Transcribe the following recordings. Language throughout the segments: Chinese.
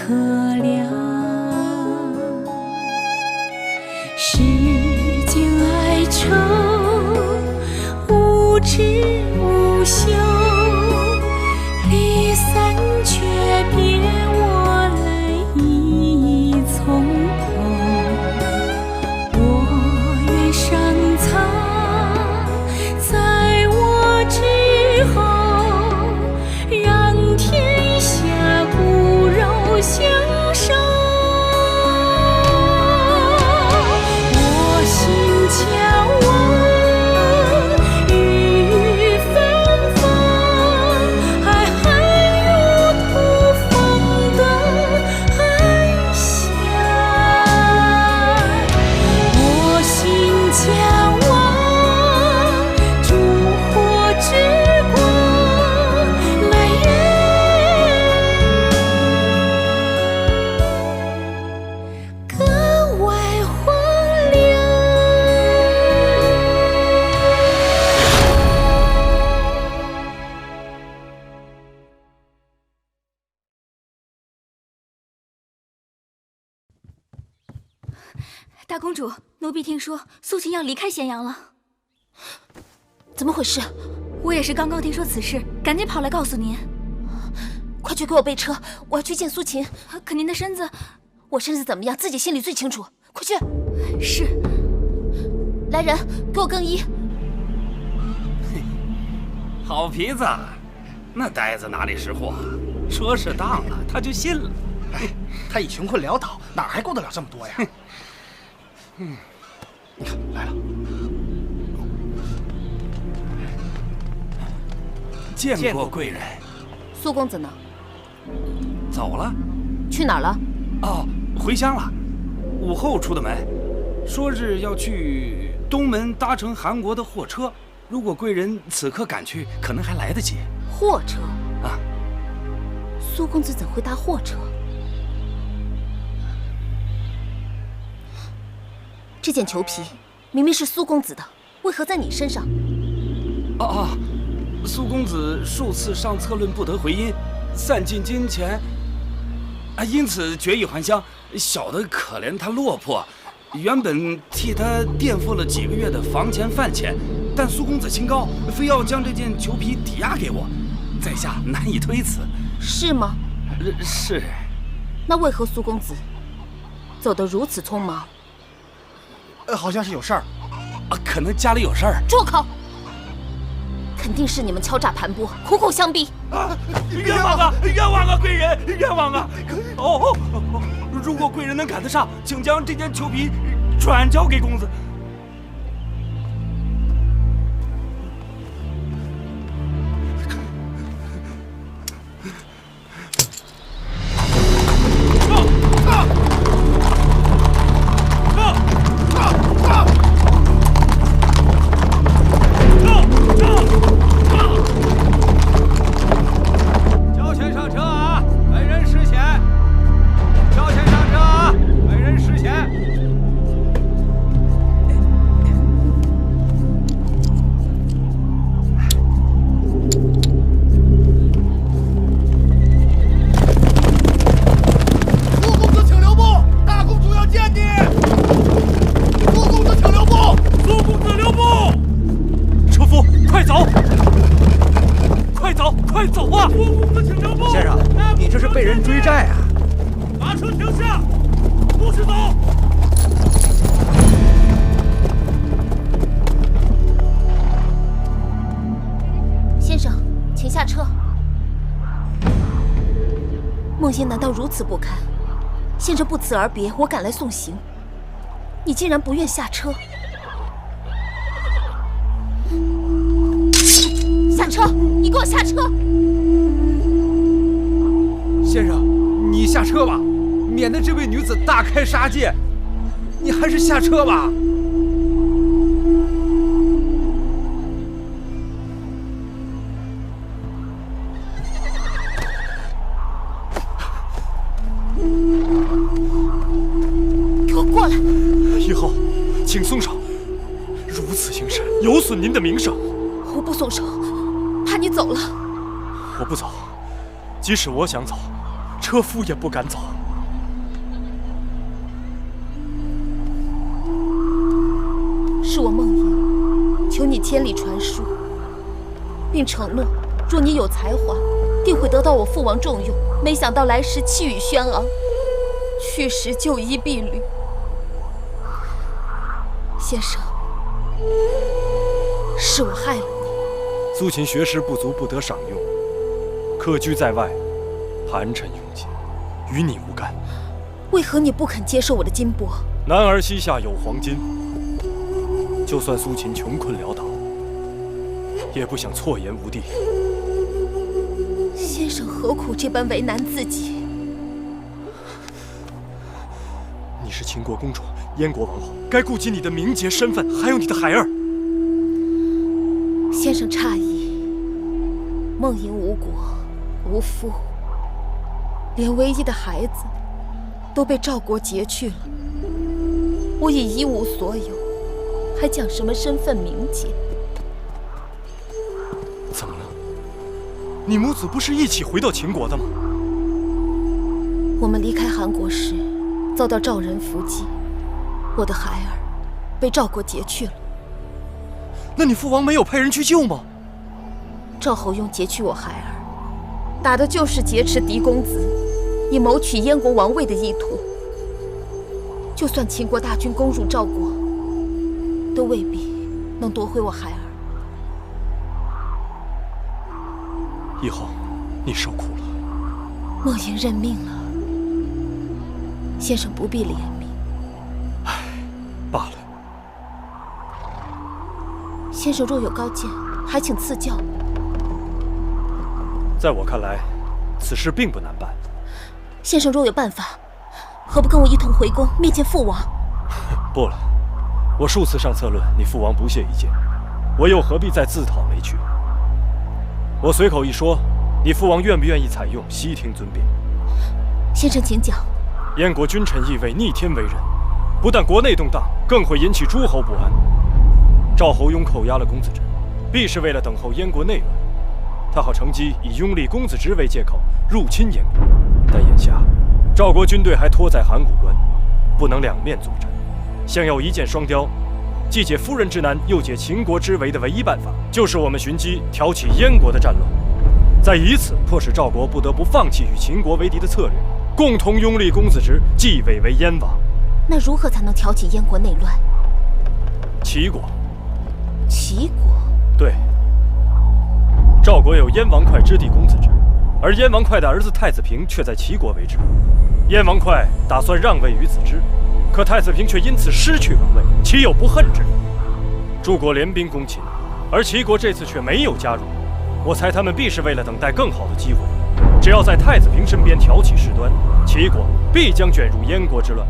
可凉。世间哀愁，无知无休，离散却别我泪已从头。我愿上苍在我之后，让天下骨肉相守。我心向往雨纷纷，爱恨如土风的安详。我心向往烛火之光，美人格外荒凉。大公主，奴婢听说苏秦要离开咸阳了。怎么回事？我也是刚刚听说此事，赶紧跑来告诉您。快去给我备车，我要去见苏秦。可您的身子……我身子怎么样，自己心里最清楚。快去！是。来人，给我更衣。好皮子，那呆子哪里识货？说是当了，他就信了。哎，他已穷困潦倒，哪还顾得了这么多呀？你看来了。见过贵人。苏公子呢？走了。去哪儿了？哦，回乡了。午后出的门，说是要去东门搭乘韩国的货车。如果贵人此刻赶去，可能还来得及。货车啊？苏公子怎会搭货车？这件裘皮明明是苏公子的，为何在你身上？苏公子数次上策论不得回音，散尽金钱，因此决意还乡。小的可怜他落魄，原本替他垫付了几个月的房钱饭钱，但苏公子清高，非要将这件裘皮抵押给我，在下难以推辞。是吗？是。那为何苏公子走得如此匆忙？好像是有事儿。可能家里有事儿。住口！肯定是你们敲诈盘剥，苦苦相逼。冤枉啊！冤枉啊！贵人，冤枉啊！如果贵人能赶得上，请将这件裘皮转交给公子。孟仙难道如此不堪？先生不辞而别，我赶来送行，你竟然不愿下车！下车！你给我下车！先生，你下车吧，免得这位女子大开杀戒。你还是下车吧。过来！以后，请松手，如此行事有损您的名声。我不松手，怕你走了。我不走，即使我想走，车夫也不敢走。是我梦莹，求你千里传书，并承诺，若你有才华，定会得到我父王重用。没想到来时气宇轩昂，去时就衣敝履。先生，是我害了你。苏秦学识不足，不得赏用，客居在外，寒碜拥挤，与你无干。为何你不肯接受我的金帛？男儿膝下有黄金，就算苏秦穷困潦倒，也不想错言无地。先生何苦这般为难自己？你是秦国公主，燕国王后，该顾及你的名节身份，还有你的孩儿。先生诧异，梦莹无国无父，连唯一的孩子都被赵国劫去了。我已一无所有，还讲什么身份名节？怎么了？你母子不是一起回到秦国的吗？我们离开韩国时，遭到赵人伏击，我的孩儿被赵国劫去了。那你父王没有派人去救吗？赵侯用劫去我孩儿，打的就是劫持嫡公子，以谋取燕国王位的意图。就算秦国大军攻入赵国，都未必能夺回我孩儿。以后你受苦了。梦莹认命了，先生不必怜悯。唉，罢了。先生若有高见，还请赐教。在我看来，此事并不难办。先生若有办法，何不跟我一同回宫面见父王？不了，我数次上策论，你父王不屑一见，我又何必再自讨没趣？我随口一说，你父王愿不愿意采用，悉听尊便。先生请讲。燕国君臣意味逆天为人，不但国内动荡，更会引起诸侯不安。赵侯雍扣押了公子职，必是为了等候燕国内乱，他好乘机以拥立公子职为借口入侵燕国。但眼下赵国军队还拖在函谷关，不能两面作战，想要一箭双雕，既解夫人之难，又解秦国之围的唯一办法，就是我们寻机挑起燕国的战乱，再以此迫使赵国不得不放弃与秦国为敌的策略，共同拥立公子职继位为燕王。那如何才能挑起燕国内乱？齐国。齐国？对，赵国有燕王哙之弟公子职，而燕王哙的儿子太子平却在齐国为之。燕王哙打算让位于子之，可太子平却因此失去王位，岂有不恨之理？诸国联兵攻秦，而齐国这次却没有加入，我猜他们必是为了等待更好的机会。只要在太子平身边挑起事端，齐国必将卷入燕国之乱，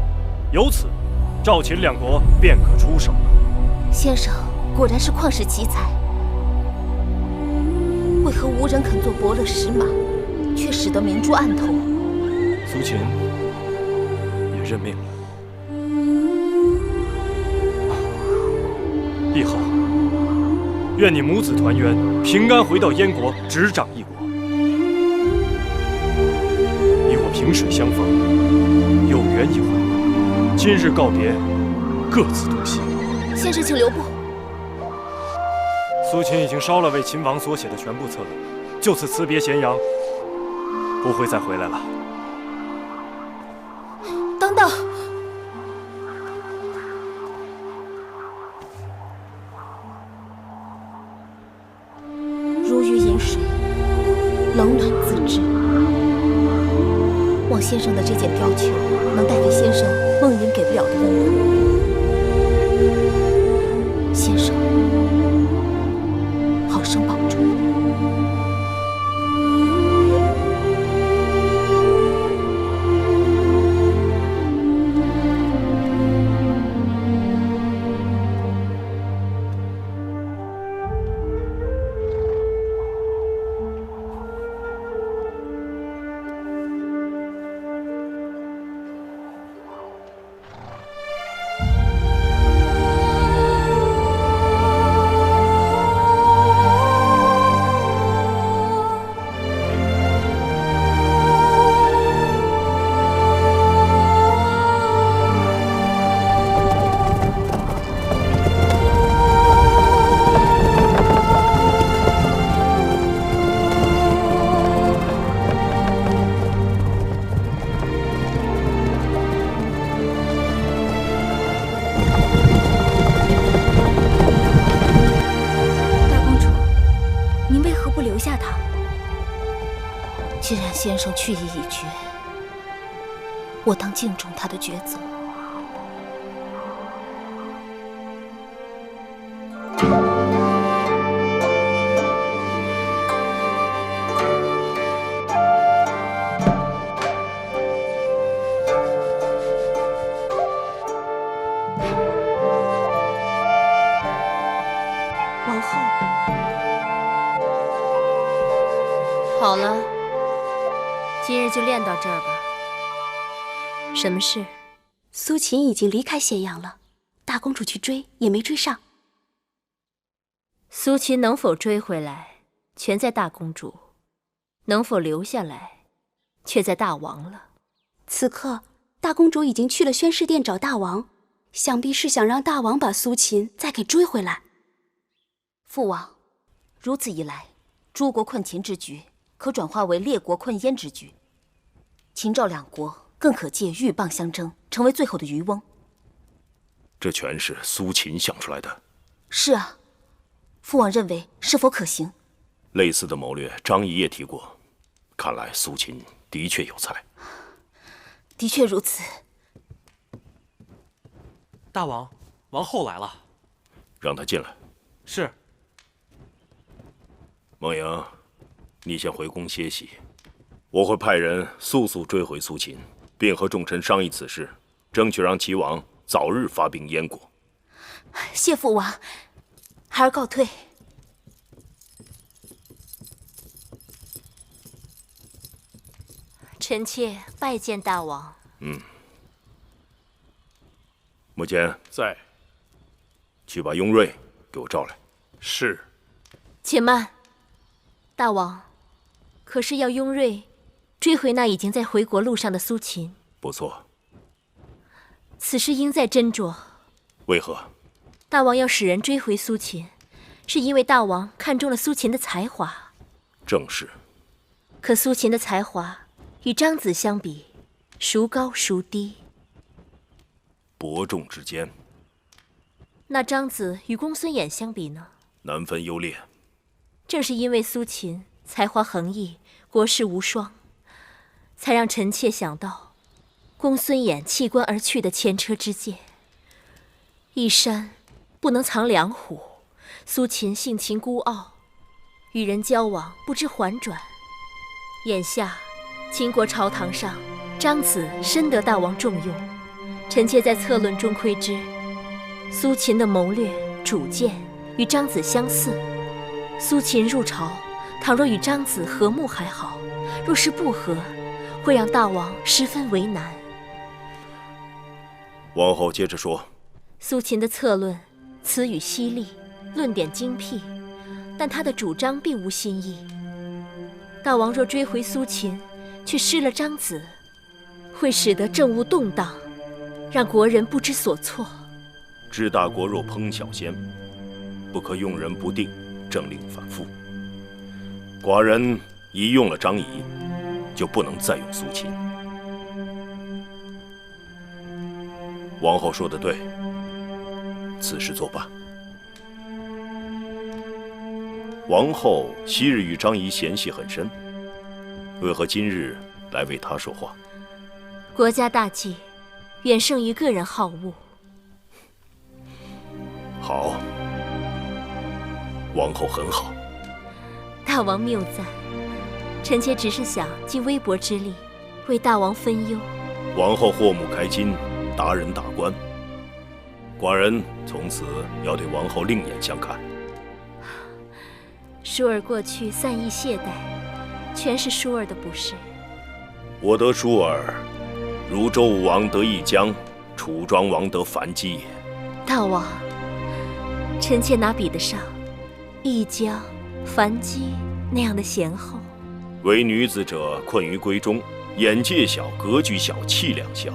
由此赵秦两国便可出手了。先生果然是旷世奇才，为何无人肯做伯乐石马，却使得明珠暗投？苏秦也认命了。帝后，愿你母子团圆，平安回到燕国，执掌一国。你我萍水相逢，有缘一回，今日告别，各自东西。先生请留步。苏秦已经烧了为秦王所写的全部策论，就此辞别咸阳，不会再回来了。等等，如鱼饮水，冷暖自知。望先生的这件貂裘能带给先生梦莹给不了的温暖。先生，好生保重。先生去意已决，我当敬重他的抉择。王后，好了，今日就练到这儿吧。什么事？苏秦已经离开咸阳了，大公主去追也没追上。苏秦能否追回来，全在大公主；能否留下来，却在大王了。此刻，大公主已经去了宣誓殿找大王，想必是想让大王把苏秦再给追回来。父王，如此一来，诸国困秦之局可转化为列国困燕之局，秦赵两国更可借鹬蚌相争，成为最后的渔翁。这全是苏秦想出来的。是啊，父王认为是否可行？类似的谋略，张仪也提过。看来苏秦的确有才。的确如此。大王，王后来了。让他进来。是。孟莹，你先回宫歇息，我会派人速速追回苏秦，并和众臣商议此事，争取让齐王早日发兵燕国。谢父王，孩儿告退。臣妾拜见大王。穆坚在。去把雍瑞给我召来。是。且慢，大王，可是要雍瑞追回那已经在回国路上的苏秦？不错。此事应在斟酌。为何？大王要使人追回苏秦，是因为大王看中了苏秦的才华。正是。可苏秦的才华与张子相比，孰高孰低？伯仲之间。那张子与公孙衍相比呢？难分优劣。正是因为苏秦才华横溢，国士无双，才让臣妾想到公孙衍弃官而去的前车之鉴。一山不能藏两虎，苏秦性情孤傲，与人交往不知缓转。眼下秦国朝堂上，张子深得大王重用，臣妾在策论中窥知，苏秦的谋略主见与张子相似。苏秦入朝，倘若与张子和睦还好，若是不和，会让大王十分为难。王后接着说。苏秦的策论词语犀利，论点精辟，但他的主张并无新意。大王若追回苏秦，却失了张子，会使得政务动荡，让国人不知所措。治大国若烹小鲜，不可用人不定，政令反复。寡人一用了张仪，就不能再用苏秦。王后说得对，此事作罢。王后昔日与张仪嫌隙很深，为何今日来为他说话？国家大计，远胜于个人好恶。好，王后很好。大王谬赞，臣妾只是想尽微薄之力，为大王分忧。王后祸目开金，达人大官，寡人从此要对王后另眼相看。舒儿过去散逸懈怠，全是舒儿的不是。我得舒儿，如周武王得一江，楚庄王得樊姬也。大王，臣妾哪比得上一江、樊姬那样的贤后？为女子者，困于闺中，眼界小，格局小，气量小，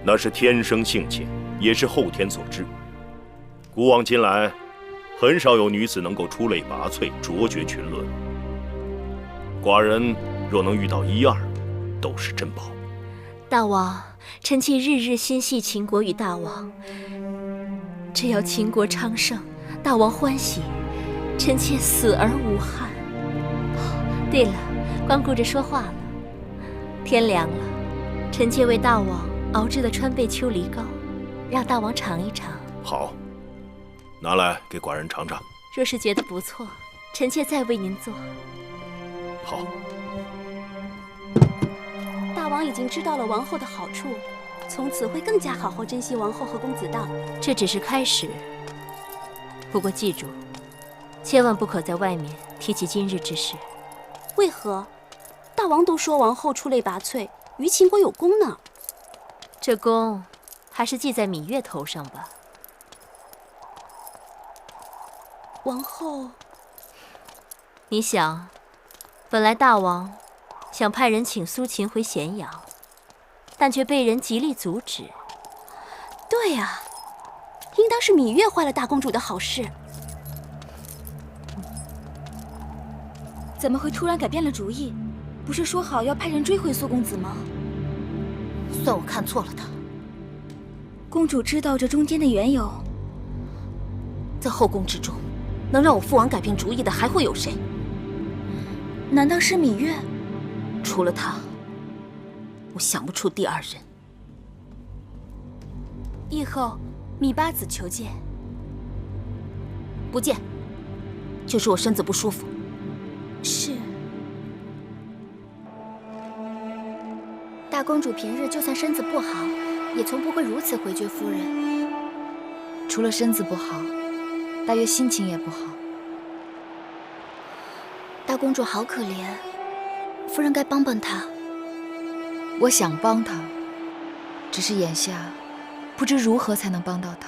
那是天生性情，也是后天所致。古往今来，很少有女子能够出类拔萃，卓绝群伦。寡人若能遇到一二，都是珍宝。大王，臣妾日日心系秦国与大王，只要秦国昌盛，大王欢喜，臣妾死而无憾。对了，光顾着说话了。天凉了，臣妾为大王熬制的川贝秋梨膏，让大王尝一尝。好，拿来给寡人尝尝。若是觉得不错，臣妾再为您做。好。大王已经知道了王后的好处，从此会更加好好珍惜王后和公子荡。这只是开始，不过记住，千万不可在外面提起今日之事。为何？大王都说王后出类拔萃，于秦国有功呢。这功还是记在芈月头上吧。王后，你想，本来大王想派人请苏秦回咸阳，但却被人极力阻止。对呀，应当是芈月坏了大公主的好事。怎么会突然改变了主意？不是说好要派人追回苏公子吗？算我看错了他。公主知道这中间的缘由，在后宫之中，能让我父王改变主意的还会有谁？难道是芈月？除了她，我想不出第二人。议后，芈八子求见。不见，就是我身子不舒服。是。大公主平日就算身子不好，也从不会如此回绝夫人。除了身子不好，大约心情也不好。大公主好可怜，夫人该帮帮她。我想帮她，只是眼下不知如何才能帮到她。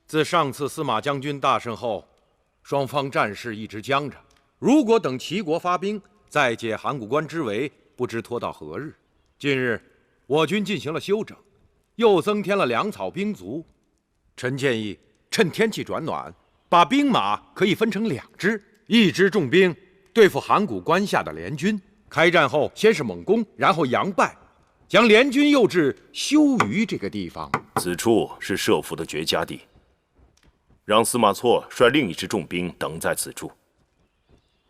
自上次司马将军大胜后，双方战事一直僵着。如果等齐国发兵，再解函谷关之围，不知拖到何日。近日，我军进行了休整，又增添了粮草兵卒。臣建议，趁天气转暖，把兵马可以分成2支，一支重兵对付函谷关下的联军。开战后，先是猛攻，然后佯败，将联军诱至休于这个地方。此处是设伏的绝佳地。让司马错率另一支重兵等在此处。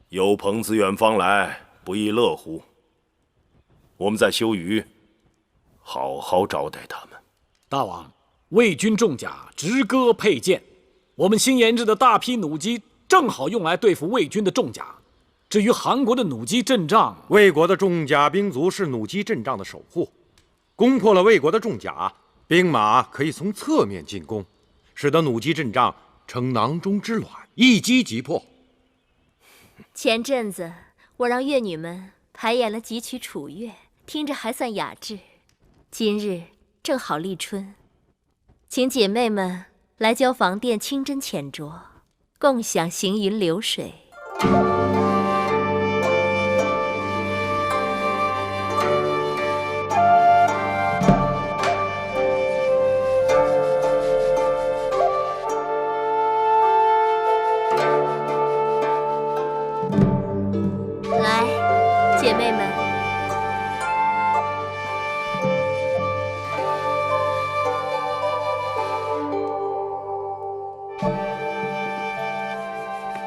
有朋自远方来，不亦乐乎？我们在休于好好招待他们。大王，魏军重甲直戈佩剑，我们新研制的大批弩机正好用来对付魏军的重甲。至于韩国的弩机阵仗，魏国的重甲兵卒是弩机阵仗的守护，攻破了魏国的重甲，兵马可以从侧面进攻，使得弩机阵仗成囊中之卵，一击即破。前阵子我让乐女们排演了几曲楚乐，听着还算雅致。今日正好立春，请姐妹们来交房殿清斟浅酌，共享行云流水。姐妹们，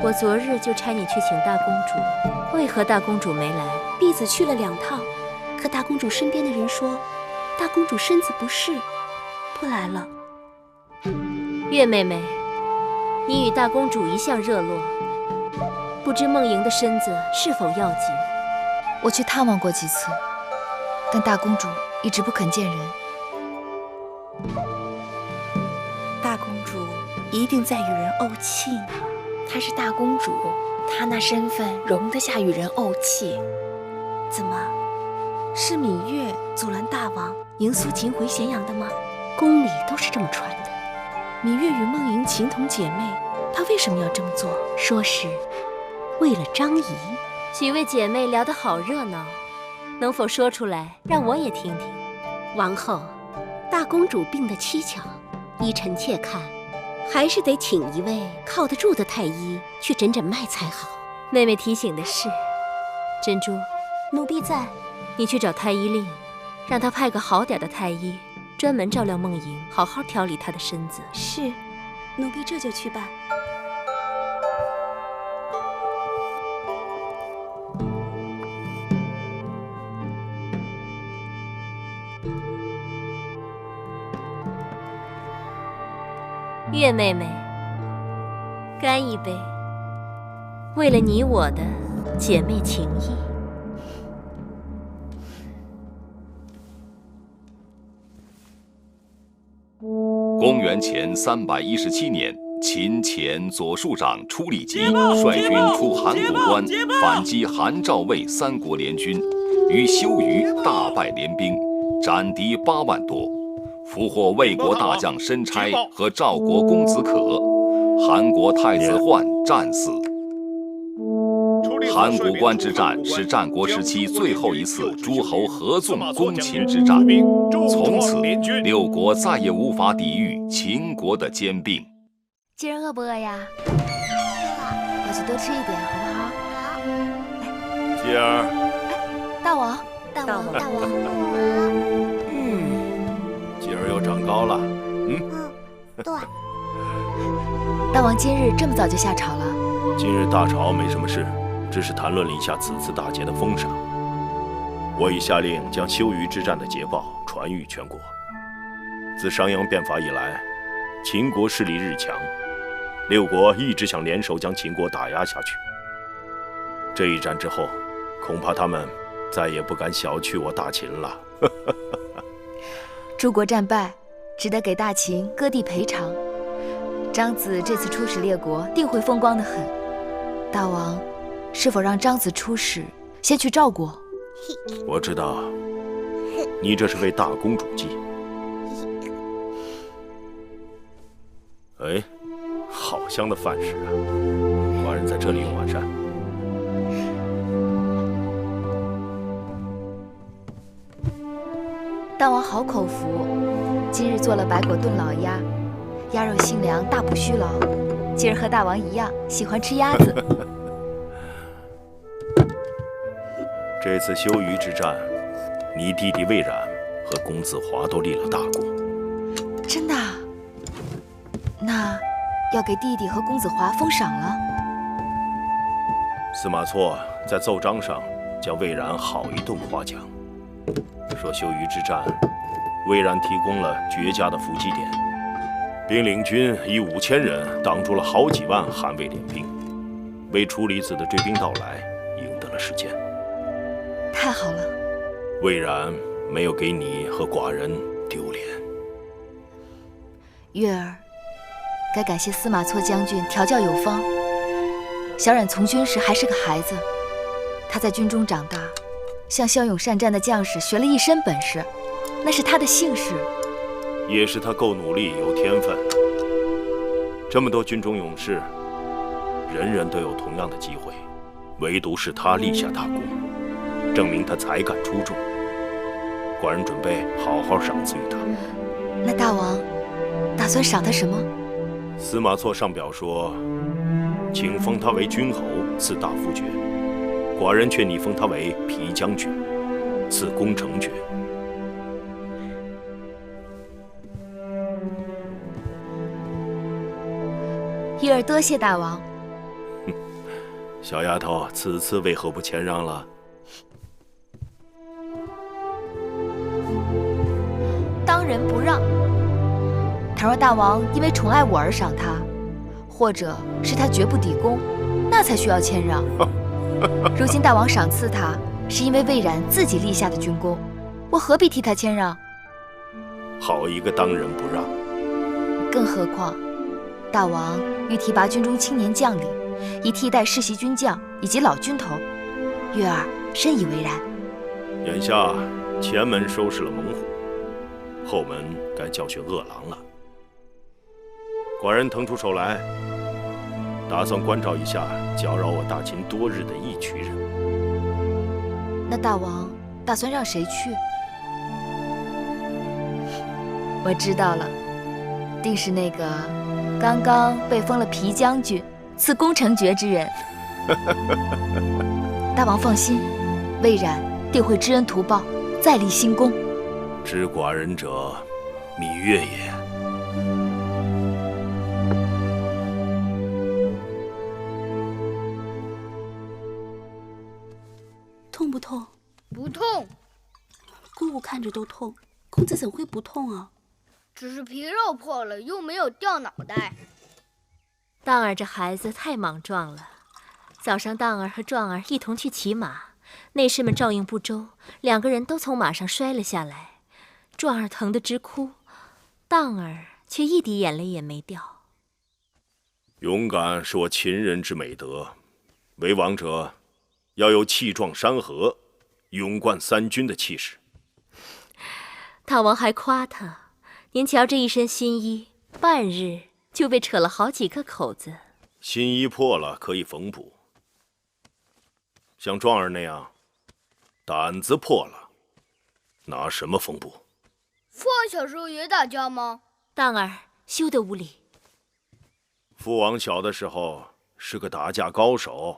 我昨日就差你去请大公主，为何大公主没来？婢子去了2趟，可大公主身边的人说，大公主身子不适，不来了。月妹妹，你与大公主一向热络，不知梦莹的身子是否要紧？我去探望过几次，但大公主一直不肯见人。大公主一定在与人怄气呢。她是大公主，她那身份容得下与人怄气。怎么，是芈月阻拦大王迎苏秦回咸阳的吗？宫里都是这么传的。芈月与梦莹情同姐妹，她为什么要这么做？说是为了张仪。几位姐妹聊得好热闹，能否说出来让我也听听？王后，大公主病得蹊跷，依臣妾看，还是得请一位靠得住的太医去诊诊脉才好。妹妹提醒的是，珍珠，奴婢在。你去找太医令，让他派个好点的太医，专门照料梦莹，好好调理她的身子。是，奴婢这就去办。月妹妹，干一杯，为了你我的姐妹情谊。公元前317年，秦前左庶长初立基率军出函谷关，反击韩赵魏三国联军，于修鱼大败联兵，斩敌8万多，俘获魏国大将申差和赵国公子可，韩国太子焕战死。函谷关之战是战国时期最后一次诸侯合纵攻秦之战，从此六国再也无法抵御秦国的兼并。今儿饿不饿呀？饿，回去多吃一点，好不好？好。继儿，大王，大王，大王。继儿又长高了。对。大王今日这么早就下朝了？今日大朝没什么事，只是谈论了一下此次大捷的封赏。我已下令将修鱼之战的捷报传谕全国。自商鞅变法以来，秦国势力日强，六国一直想联手将秦国打压下去。这一战之后，恐怕他们再也不敢小觑我大秦了。诸国战败，只得给大秦割地赔偿。张子这次出使列国，定会风光得很。大王，是否让张子出使，先去赵国？我知道，你这是为大公主计。哎，好香的饭食啊！寡人在这里用晚膳。大王好口福，今日做了白果炖老鸭，鸭肉性凉，大补虚劳。今儿和大王一样，喜欢吃鸭子。这次修鱼之战，你弟弟魏冉和公子华都立了大功。真的？那要给弟弟和公子华封赏了。司马错在奏章上将魏冉好一顿夸奖，说修鱼之战，魏冉提供了绝佳的伏击点，兵领军以5000人挡住了好几万韩魏联兵，为处理子的追兵到来赢得了时间。太好了，魏冉没有给你和寡人丢脸。月儿，该感谢司马错将军调教有方。小冉从军时还是个孩子，他在军中长大，向骁勇善战的将士学了一身本事，那是他的幸事，也是他够努力有天分。这么多军中勇士，人人都有同样的机会，唯独是他立下大功，证明他才干出众。寡人准备好好赏赐于他。那大王打算赏他什么？司马错上表说，请封他为君侯，赐大夫爵。寡人劝你封他为皮将军，赐攻城爵。月儿多谢大王。小丫头，此次为何不谦让了？当仁不让。倘若大王因为宠爱我而赏他，或者是他绝不抵攻，那才需要谦让。如今大王赏赐他，是因为魏冉自己立下的军功，我何必替他谦让？好一个当仁不让！更何况，大王欲提拔军中青年将领，以替代世袭军将以及老军头，月儿深以为然。眼下前门收拾了猛虎，后门该教训恶狼了。寡人腾出手来，打算关照一下搅扰我大秦多日的一群人。那大王打算让谁去？我知道了，定是那个刚刚被封了皮将军、赐攻城爵之人。大王放心，魏冉定会知恩图报，再立新功。知寡人者，芈月也。痛不痛？不痛。姑姑看着都痛，公子怎会不痛啊？只是皮肉破了，又没有掉脑袋。当儿这孩子太莽撞了。早上，当儿和壮儿一同去骑马，内侍们照应不周，2个人都从马上摔了下来。壮儿疼得直哭，当儿却一滴眼泪也没掉。勇敢是我秦人之美德，为王者要有气壮山河、勇冠3军的气势。大王还夸他，您瞧这一身新衣，半日就被扯了好几个口子。新衣破了可以缝补，像壮儿那样，胆子破了，拿什么缝补？父王小时候也打架吗？当儿休得无礼。父王小的时候是个打架高手。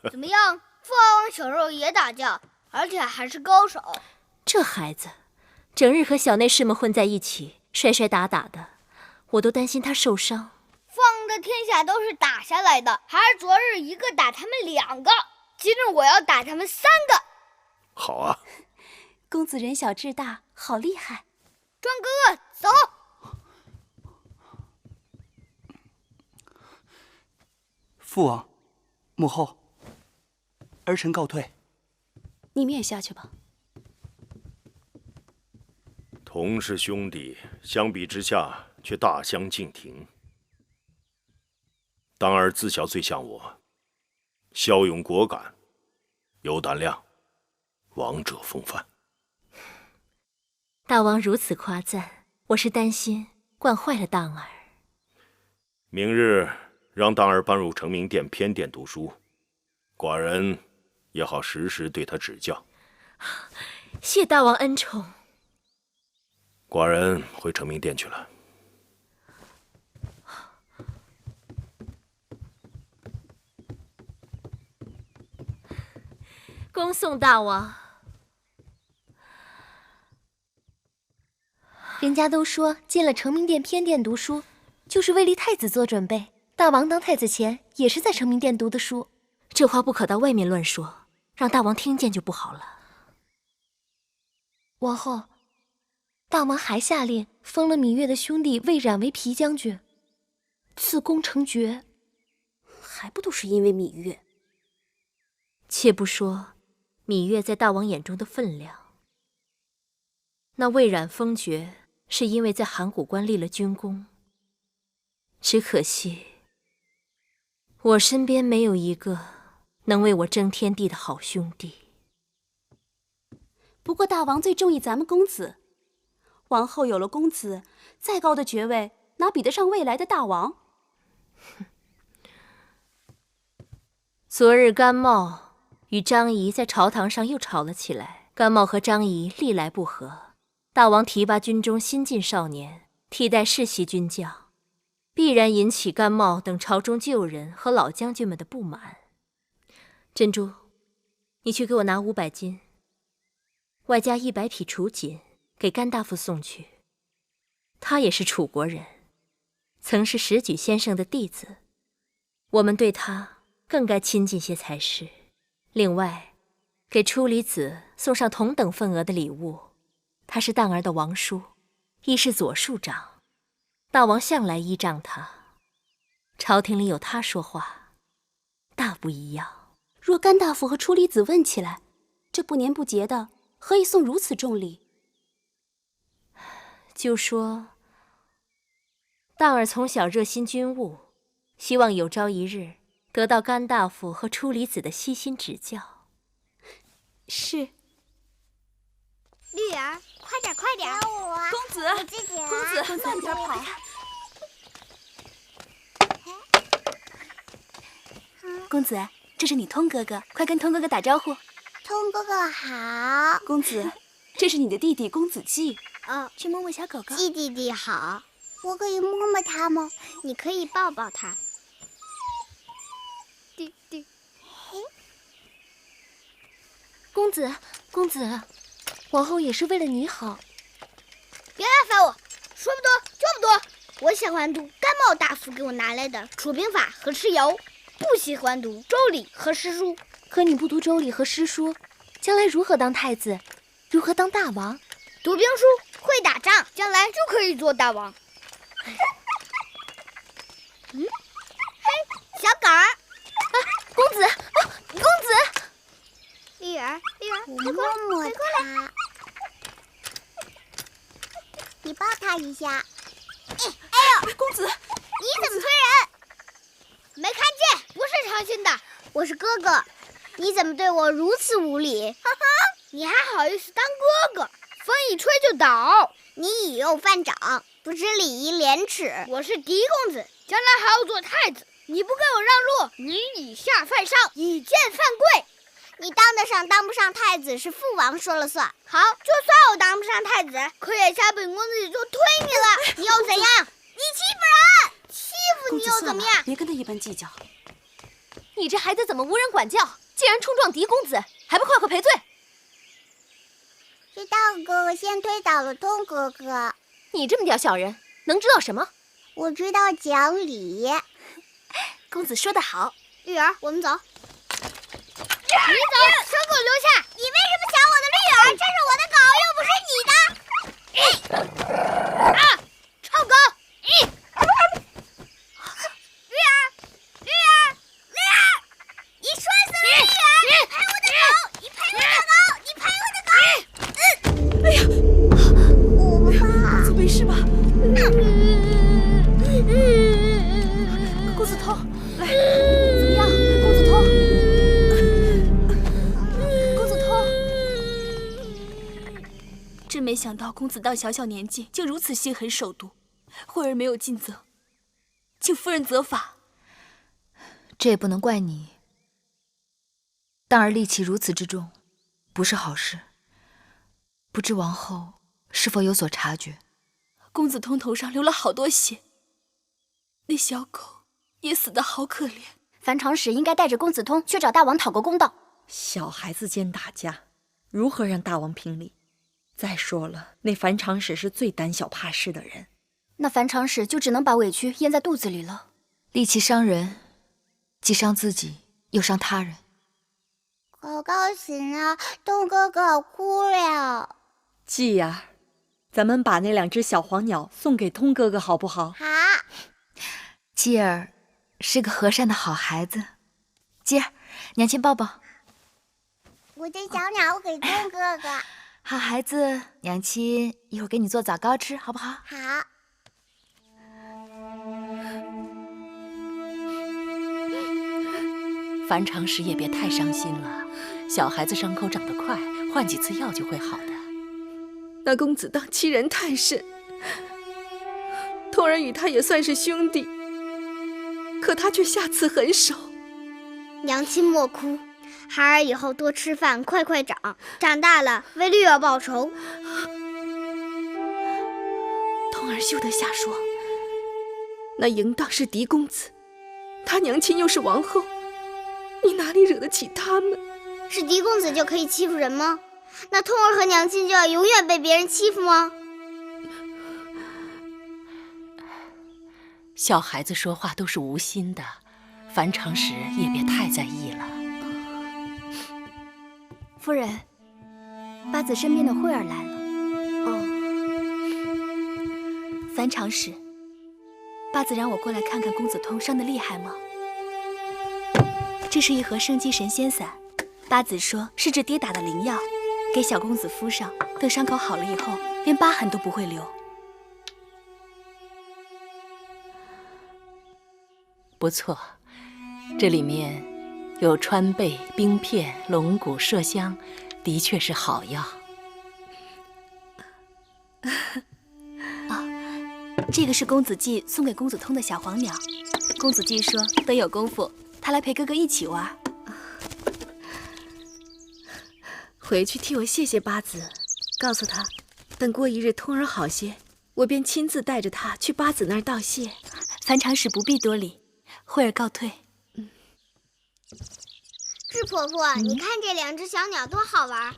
怎么样？父王小时候也打架，而且还是高手。这孩子，整日和小内侍们混在一起，摔摔打打的，我都担心他受伤。父王的天下都是打下来的，还是昨日一个打他们2个，今日我要打他们3个。好啊！公子人小志大，好厉害！壮哥哥，走！父王，母后，儿臣告退。你们也下去吧。同是兄弟，相比之下却大相径庭。当儿自小最像我，骁勇果敢，有胆量，王者风范。大王如此夸赞，我是担心惯坏了当儿。明日让当儿搬入成明殿偏殿读书，寡人也好时时对他指教。谢大王恩宠。寡人回成明殿去了。恭送大王。人家都说进了成明殿偏殿读书，就是为立太子做准备。大王当太子前也是在成明殿读的书。这话不可到外面乱说，让大王听见就不好了。王后，大王还下令封了芈月的兄弟魏冉为皮将军，赐功成爵，还不都是因为芈月？且不说芈月在大王眼中的分量，那魏冉封爵是因为在函谷关立了军功。只可惜我身边没有一个能为我争天地的好兄弟。不过大王最中意咱们公子，王后有了公子，再高的爵位哪比得上未来的大王？昨日甘茂与张仪在朝堂上又吵了起来，甘茂和张仪历来不和，大王提拔军中新进少年替代世袭军将，必然引起甘茂等朝中旧人和老将军们的不满。珍珠，你去给我拿500斤，外加100匹楚锦，给甘大夫送去。他也是楚国人，曾是石举先生的弟子，我们对他更该亲近些才是。另外，给初离子送上同等份额的礼物。他是当儿的王叔，亦是左庶长，大王向来依仗他，朝廷里有他说话，大不一样。若甘大夫和初离子问起来，这不年不节的，何以送如此重礼？就说当儿从小热心军务，希望有朝一日得到甘大夫和初离子的悉心指教。是。绿儿，快点，快点！公子，公子，慢点跑。公子，这是你通哥哥，快跟通哥哥打招呼。通哥哥好。公子，这是你的弟弟公子季。去摸摸小狗狗。季弟弟好。我可以摸摸它吗？你可以抱抱它。弟弟。公子，公子，王后也是为了你好。别来烦我，说不多就不多。我喜欢读甘茂大夫给我拿来的《楚兵法》和《蚩尤》，不喜欢读《周礼》和诗书。可你不读《周礼》和诗书，将来如何当太子？如何当大王？读兵书，会打仗，将来就可以做大王。嘿，小狗儿，公子，公子，丽儿，我摸摸它，你抱它一下。哎呦，公子，你怎么推人？没看见，不是诚心的。我是哥哥，你怎么对我如此无礼？哈哈，你还好意思当哥哥？风一吹就倒。你以右犯长，不知礼仪廉耻。我是嫡公子，将来还要做太子。你不给我让路，你以下犯上，以贱犯贵。你当得上当不上太子是父王说了算。好，就算我当不上太子，可也下本公子就推你了。你又怎样？你欺负人，欺负你又怎么样？别跟他一般计较。你这孩子怎么无人管教？竟然冲撞嫡公子，还不快快赔罪！是道哥哥先推倒了通哥哥。你这么点小人，能知道什么？我知道讲理。公子说得好。玉儿，我们走。你走，小狗留下。你为什么抢我的绿儿？这是我的狗，又不是你的。啊，臭狗！绿儿，你摔死了绿儿！你拍我的狗！你拍我的狗！你拍我的狗！哎呀，我怕。公子没事吧？公子头，来，怎么样？公子头，公子头。真没想到公子到小小年纪就如此心狠手毒，惠儿没有尽责，请夫人责罚。这也不能怪你。当儿戾气如此之重，不是好事。不知王后是否有所察觉？公子通头上流了好多血，那小狗也死得好可怜。樊长史应该带着公子通去找大王讨个公道。小孩子间打架，如何让大王评理？再说了，那樊长史是最胆小怕事的人。那樊长史就只能把委屈咽在肚子里了。戾气伤人，既伤自己，又伤他人。狗狗死了，东哥哥哭了。季儿，咱们把那2只小黄鸟送给通哥哥好不好？好。季儿是个和善的好孩子。季儿，娘亲抱抱。我的小鸟给东哥哥。好孩子，娘亲一会儿给你做枣糕吃，好不好？好。樊长史也别太伤心了，小孩子伤口长得快，换几次药就会好的。那公子当欺人太甚，童儿与他也算是兄弟，可他却下此狠手。娘亲莫哭，孩儿以后多吃饭，快快长，长大了为绿儿报仇。童儿休得瞎说，那应当是嫡公子，他娘亲又是王后，你哪里惹得起他们？是嫡公子就可以欺负人吗？那通儿和娘亲就要永远被别人欺负吗？小孩子说话都是无心的，樊长史也别太在意了。夫人，八子身边的惠儿来了。哦，樊长史，八子让我过来看看公子通伤得厉害吗？这是一盒生机神仙散，八子说是治跌打的灵药，给小公子敷上，等伤口好了以后，连疤痕都不会留。不错，这里面有川贝、冰片、龙骨、麝香，的确是好药。这个是公子季送给公子通的小黄鸟，公子季说等有功夫，他来陪哥哥一起玩。回去替我谢谢八子，告诉他，等过一日通儿好些，我便亲自带着他去八子那儿道谢。樊长史不必多礼，惠儿告退。智婆婆，你看这2只小鸟多好玩。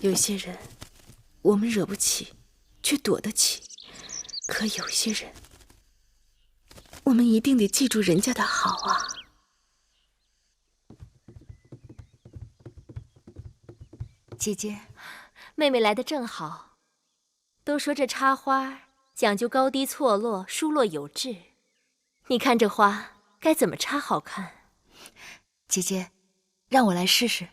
有些人我们惹不起，却躲得起；可有些人，我们一定得记住人家的好啊。姐姐，妹妹来的正好。都说这插花讲究高低错落，疏落有致。你看这花该怎么插好看？姐姐，让我来试试。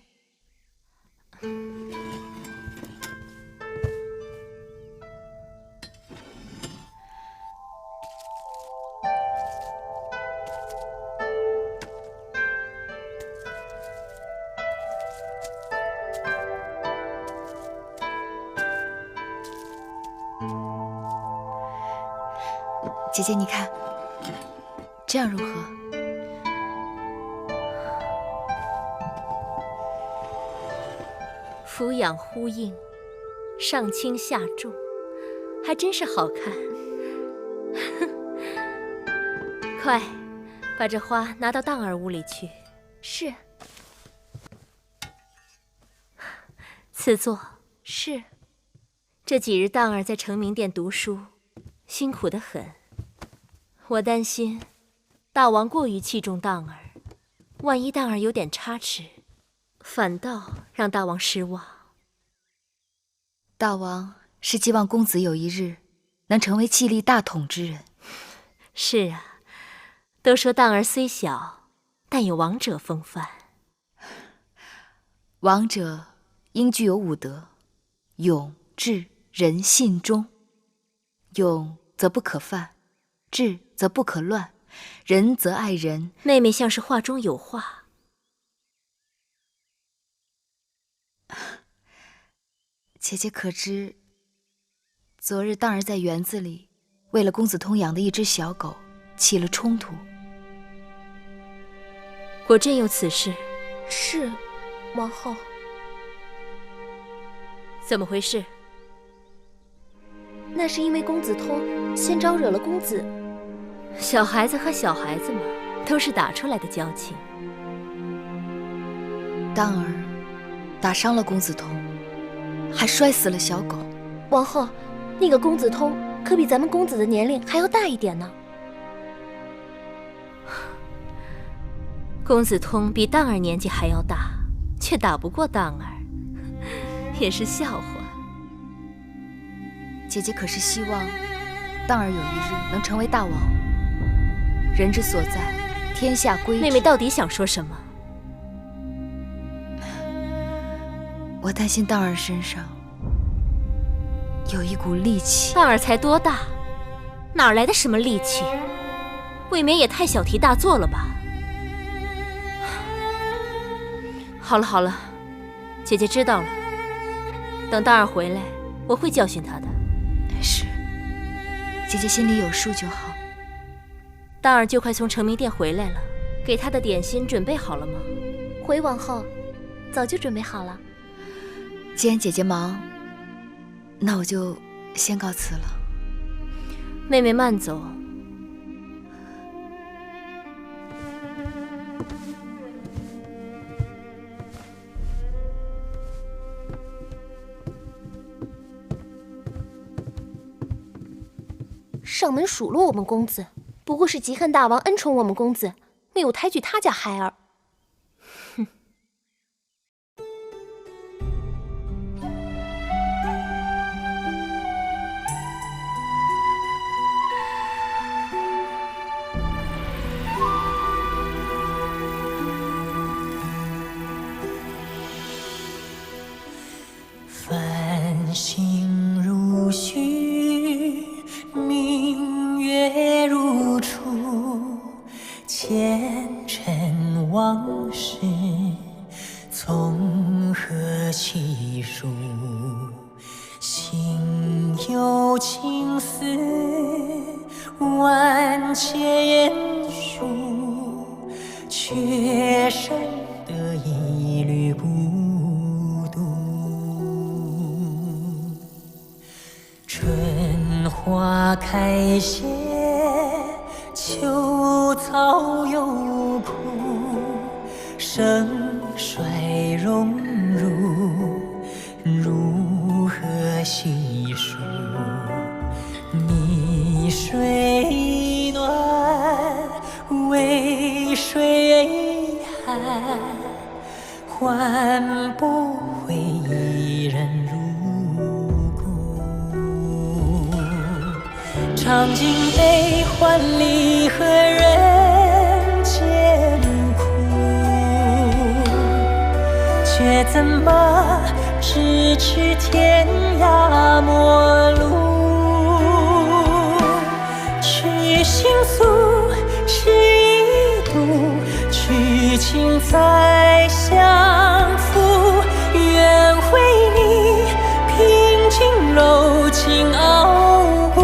姐姐，你看，这样如何？俯仰呼应，上轻下重，还真是好看。快，把这花拿到当儿屋里去。是。赐座。是。这几日当儿在成明殿读书，辛苦得很。我担心大王过于器重当儿，万一当儿有点差池，反倒让大王失望。大王是希望公子有一日能成为气力大统之人。是啊，都说当儿虽小，但有王者风范。王者应具有五德：勇、智、仁、信、忠。勇则不可犯，智则不可乱，仁则爱人。妹妹像是话中有话。姐姐可知，昨日当儿在园子里为了公子通养的一只小狗起了冲突。果真有此事？是，王后。怎么回事？那是因为公子通先招惹了公子。小孩子和小孩子嘛，都是打出来的交情。当儿打伤了公子通，还摔死了小狗。王后，那个公子通可比咱们公子的年龄还要大一点呢。公子通比当儿年纪还要大，却打不过当儿，也是笑话。姐姐可是希望当儿有一日能成为大王？人之所在，天下归之。妹妹到底想说什么？我担心当儿身上有一股戾气。当儿才多大，哪来的什么戾气？未免也太小题大做了吧。好了好了，姐姐知道了。等当儿回来，我会教训她的。是，姐姐心里有数就好。当儿就快从成明殿回来了，给她的点心准备好了吗？回王后，早就准备好了。既然姐姐忙，那我就先告辞了。妹妹慢走。上门数落我们公子，不过是极恨大王恩宠我们公子，没有抬举他家孩儿。哼！繁星如许，明月如初，前尘往事从何起数？心有情丝万千束，却生得一缕孤独。春花开谢，秋草又枯，盛衰荣辱，如何细数？泥水暖，为谁寒？换不回一人如尝尽悲欢离合人间苦，却怎么咫尺天涯陌路？去心诉，是一度，去情再相负。愿为你平静柔情傲骨，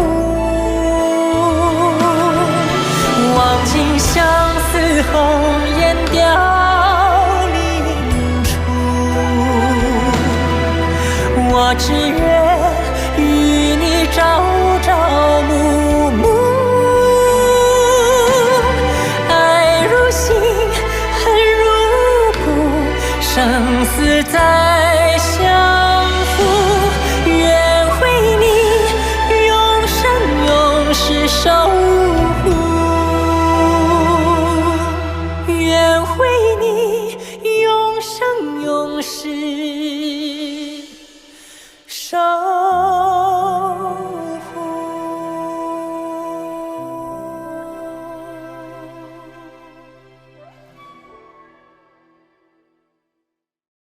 望尽相思红颜凋零处。我只愿与你朝朝暮暮，爱如星，恨如骨，生死再相负。愿为你永生永世守护，愿为你永生永世